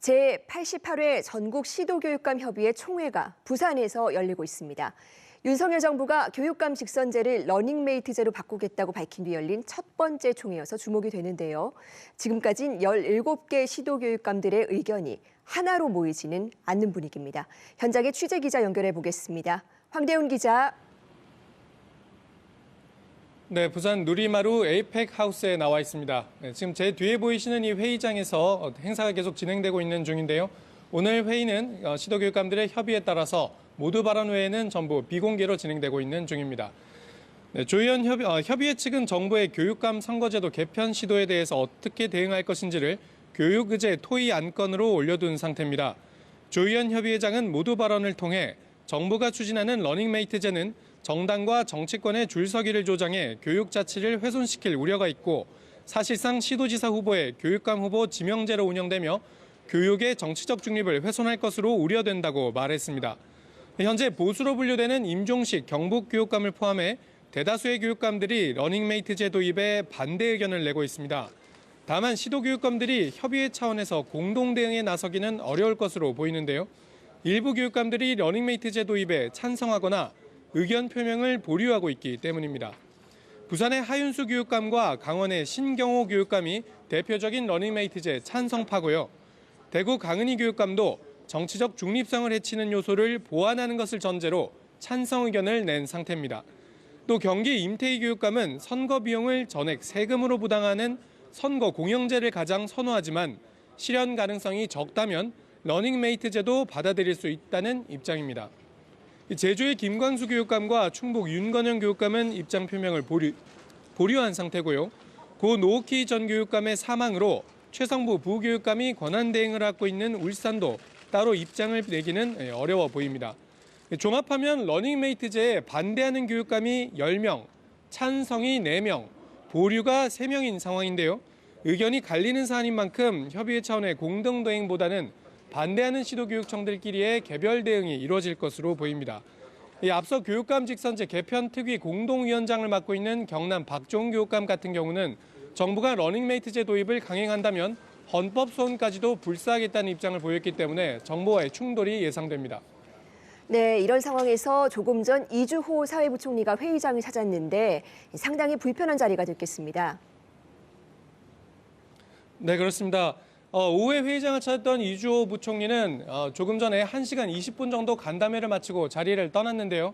제88회 전국 시도교육감 협의회 총회가 부산에서 열리고 있습니다. 윤석열 정부가 교육감 직선제를 러닝메이트제로 바꾸겠다고 밝힌 뒤 열린 첫 번째 총회여서 주목이 되는데요. 지금까진 17개 시도교육감들의 의견이 하나로 모이지는 않는 분위기입니다. 현장에 취재기자 연결해 보겠습니다. 황대훈 기자. 네, 부산 누리마루 에이펙 하우스에 나와 있습니다. 지금 제 뒤에 보이시는 이 회의장에서 행사가 계속 진행되고 있는 중인데요. 오늘 회의는 시도교육감들의 협의에 따라서 모두 발언 외에는 전부 비공개로 진행되고 있는 중입니다. 네, 조 의원 협의회 측은 정부의 교육감 선거제도 개편 시도에 대해서 어떻게 대응할 것인지를 교육의제 토의 안건으로 올려둔 상태입니다. 조 의원 협의회장은 모두 발언을 통해 정부가 추진하는 러닝메이트제는 정당과 정치권의 줄서기를 조장해 교육 자치를 훼손시킬 우려가 있고 사실상 시도지사 후보의 교육감 후보 지명제로 운영되며 교육의 정치적 중립을 훼손할 것으로 우려된다고 말했습니다. 현재 보수로 분류되는 임종식 경북교육감을 포함해 대다수의 교육감들이 러닝메이트제 도입에 반대 의견을 내고 있습니다. 다만 시도교육감들이 협의회 차원에서 공동 대응에 나서기는 어려울 것으로 보이는데요. 일부 교육감들이 러닝메이트제 도입에 찬성하거나 의견 표명을 보류하고 있기 때문입니다. 부산의 하윤수 교육감과 강원의 신경호 교육감이 대표적인 러닝메이트제 찬성파고요. 대구 강은희 교육감도 정치적 중립성을 해치는 요소를 보완하는 것을 전제로 찬성 의견을 낸 상태입니다. 또 경기 임태희 교육감은 선거 비용을 전액 세금으로 부담하는 선거 공영제를 가장 선호하지만 실현 가능성이 적다면 러닝메이트제도 받아들일 수 있다는 입장입니다. 제주의 김광수 교육감과 충북 윤건영 교육감은 입장 표명을 보류한 상태고요. 고 노옥희 전 교육감의 사망으로 최성부 부교육감이 권한 대행을 하고 있는 울산도 따로 입장을 내기는 어려워 보입니다. 종합하면 러닝메이트제에 반대하는 교육감이 10명, 찬성이 4명, 보류가 3명인 상황인데요. 의견이 갈리는 사안인 만큼 협의회 차원의 공동 대응보다는 반대하는 시도교육청들끼리의 개별 대응이 이루어질 것으로 보입니다. 앞서 교육감 직선제 개편 특위 공동위원장을 맡고 있는 경남 박종 교육감 같은 경우는 정부가 러닝메이트제 도입을 강행한다면 헌법 소원까지도 불사하겠다는 입장을 보였기 때문에 정부와의 충돌이 예상됩니다. 네, 이런 상황에서 조금 전 이주호 사회부총리가 회의장을 찾았는데 상당히 불편한 자리가 됐겠습니다. 네, 그렇습니다. 오후에 회의장을 찾았던 이주호 부총리는 조금 전에 1시간 20분 정도 간담회를 마치고 자리를 떠났는데요.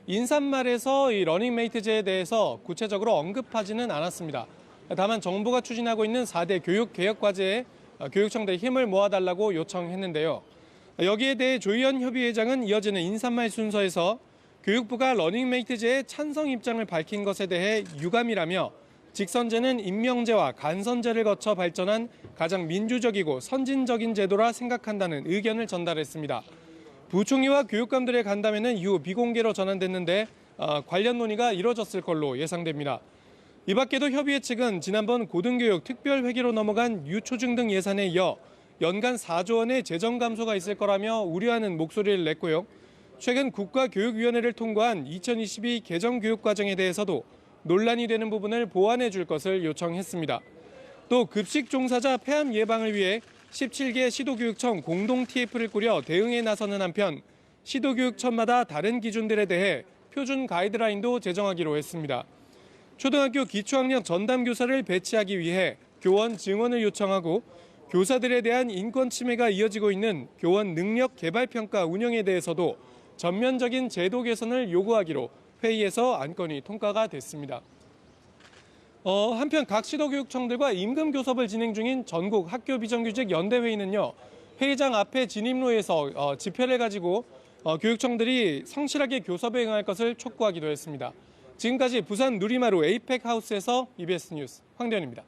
인사말에서 이 러닝메이트제에 대해서 구체적으로 언급하지는 않았습니다. 다만 정부가 추진하고 있는 4대 교육개혁과제에 교육청들의 힘을 모아달라고 요청했는데요. 여기에 대해 조 의원 협의회장은 이어지는 인사말 순서에서 교육부가 러닝메이트제에 찬성 입장을 밝힌 것에 대해 유감이라며 직선제는 임명제와 간선제를 거쳐 발전한 가장 민주적이고 선진적인 제도라 생각한다는 의견을 전달했습니다. 부총리와 교육감들의 간담회는 이후 비공개로 전환됐는데 관련 논의가 이뤄졌을 걸로 예상됩니다. 이 밖에도 협의회 측은 지난번 고등교육 특별회계로 넘어간 유초중 등 예산에 이어 연간 4조 원의 재정 감소가 있을 거라며 우려하는 목소리를 냈고요. 최근 국가교육위원회를 통과한 2022 개정교육과정에 대해서도 논란이 되는 부분을 보완해 줄 것을 요청했습니다. 또 급식 종사자 폐암 예방을 위해 17개 시도교육청 공동 TF를 꾸려 대응에 나서는 한편 시도교육청마다 다른 기준들에 대해 표준 가이드라인도 제정하기로 했습니다. 초등학교 기초학력 전담교사를 배치하기 위해 교원 증언을 요청하고 교사들에 대한 인권 침해가 이어지고 있는 교원 능력 개발 평가 운영에 대해서도 전면적인 제도 개선을 요구하기로 회의에서 안건이 통과가 됐습니다. 한편 각 시도교육청들과 임금 교섭을 진행 중인 전국 학교 비정규직 연대회의는요. 회의장 앞에 진입로에서 지표를 가지고 교육청들이 성실하게 교섭에 응할 것을 촉구하기도 했습니다. 지금까지 부산 누리마루 에이펙 하우스에서 EBS 뉴스 황대현입니다.